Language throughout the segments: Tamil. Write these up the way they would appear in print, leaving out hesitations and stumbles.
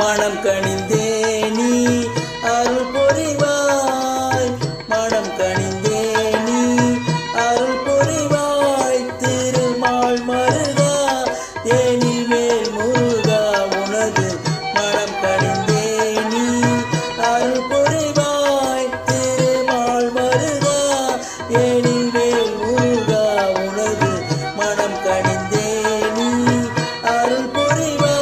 மனம் கனிந்தே நீ அருள் புரிவாய், மனம் கனிந்தே நீ அருள் புரிவாய். திருமால் மருகா தேனில் மேல் முருகா உனது மனம் கனிந்தே நீ அருள் புரிவாய். திருமால் மருகா தேனில் மேல் முருகா உனது மனம் கனிந்தே நீ அருள் புரிவாய்.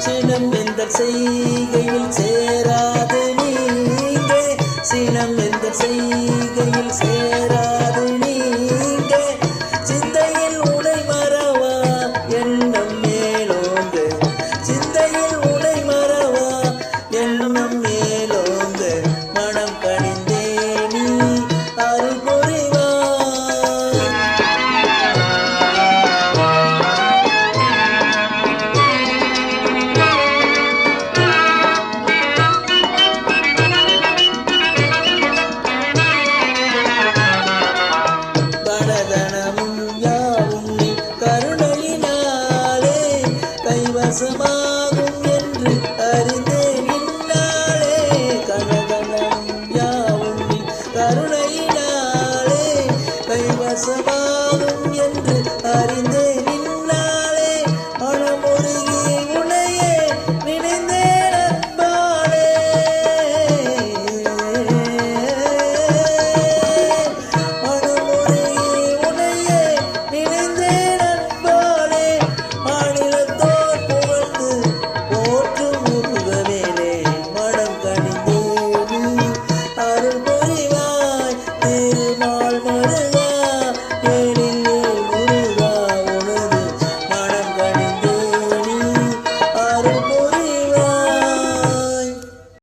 சினம் எந்த செய்கையில் சேராது நீங்கே, சினம் எந்த